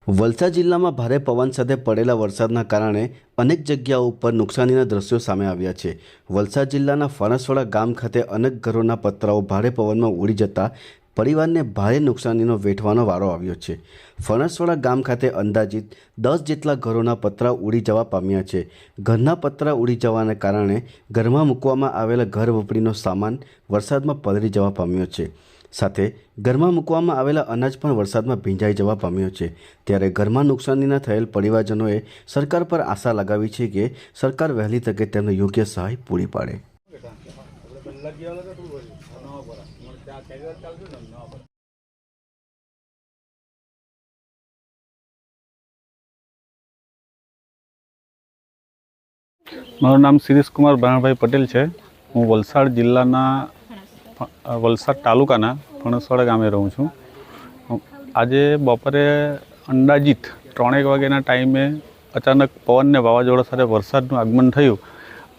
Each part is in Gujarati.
વલસાડ જિલ્લામાં ભારે પવન સાથે પડેલા વરસાદના કારણે અનેક જગ્યાઓ ઉપર નુકસાનીના દ્રશ્યો સામે આવ્યા છે। વલસાડ જિલ્લાના ફણસવાડા ગામ ખાતે અનેક ઘરોના પતરાઓ ભારે પવનમાં ઉડી જતા પરિવારને ભારે નુકસાનીનો વેઠવાનો વારો આવ્યો છે। ફણસવાડા ગામ ખાતે અંદાજિત 10 જેટલા ઘરોના પતરા ઉડી જવા પામ્યા છે। ઘરના પતરા ઉડી જવાને કારણે ઘરમાં મૂકવામાં આવેલા ઘર વપરીનો સામાન વરસાદમાં પલળી જવા પામ્યો છે। સાથે ઘરમાં મૂકવામાં આવેલા અનાજ પણ વરસાદમાં ભીંજાઈ જવા પામ્યો છે। ત્યારે ઘરમાં નુકસાનીના થયેલ પરિવારજનોએ સરકાર પર આશા લગાવી છે કે સરકાર વહેલી તકે તેમને યોગ્ય સહાય પૂરી પાડે। મારું નામ શિરીષ કુમાર ભાણભાઈ પટેલ છે। હું વલસાડ જિલ્લાના વલસાડ તાલુકાના ફણસવાડા ગામે રહું છું। આજે બપોરે અંદાજિત 3 વાગ્યાના ટાઈમે અચાનક પવન ને વાવાઝોડા સાથે વરસાદનું આગમન થયું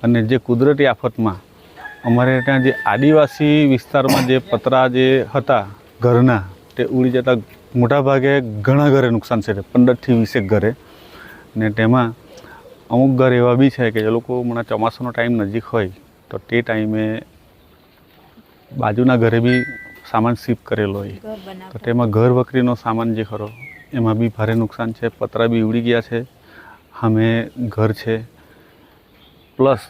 અને જે કુદરતી આફતમાં અમારે ત્યાં જે આદિવાસી વિસ્તારમાં જે પતરા જે હતા ઘરના તે ઉડી જતા મોટાભાગે ઘણા ઘરે નુકસાન છે, 15 થી 20 ઘરે ને તેમાં અમુક ઘર એવા બી છે કે જે લોકો હમણાં ચોમાસાનો ટાઈમ નજીક હોય તો તે ટાઈમે બાજુના ઘરે બી સામાન શિફ્ટ કરેલો હોય તો તેમાં ઘર વકરીનો સામાન જે ખરો એમાં બી ભારે નુકસાન છે। પતરા બી ઉડી ગયા છે, સામે ઘર છે, પ્લસ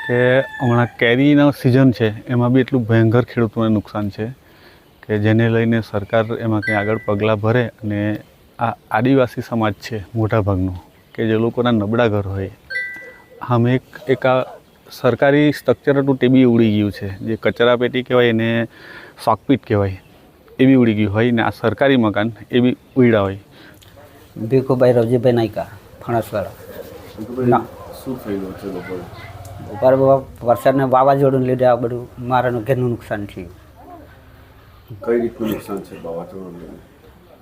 કે હમણાં કેરીનો સિઝન છે એમાં બી એટલું ભયંકર ખેડૂતોને નુકસાન છે કે જેને લઈને સરકાર એમાં કંઈ આગળ પગલાં ભરે અને આ આદિવાસી સમાજ છે મોટાભાગનો કે જે લોકોના નબળા ઘર હોય સામે એક આ સરકારી સ્ટ્રક્ચર હતું તે બી ઉડી ગયું છે, જે કચરા પેટી કહેવાય એને શોકપીટ કહેવાય એ બી ઉડી ગયું હોય ને આ સરકારી મકાન એ બી ઉડ્યા હોય। ભીખુભાઈ રવજીભાઈ નાયકા ફણસવાડા। શું થયું છે બપોરે વરસાદને વાવાઝોડું લીધે આ બધું મારાનું ઘરનું નુકસાન થયું। કઈ રીતનું નુકસાન છે વાવાઝોડું?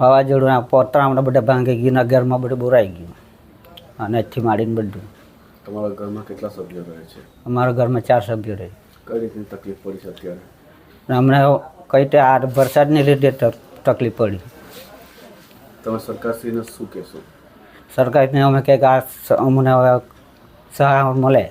વાવાઝોડું પોતરા હમણાં બધા ભાંગી ગયું, ઘરમાં બધું બોરાઈ ગયું અને અહીંથી માંડીને બધું। તમારા ઘરમાં કેટલા સભ્યો રહે છે? અમારા ઘરમાં 4 સભ્યો રહે। કઈ રીતની તકલીફ પડી છે અત્યારે? હમણાં કઈ રીતે આ વરસાદની લીધે તકલીફ પડી। તમે સરકારશ્રીને શું કહેશો? સરકારને અમે કહે કે આ અમને હવે સહાય મળે।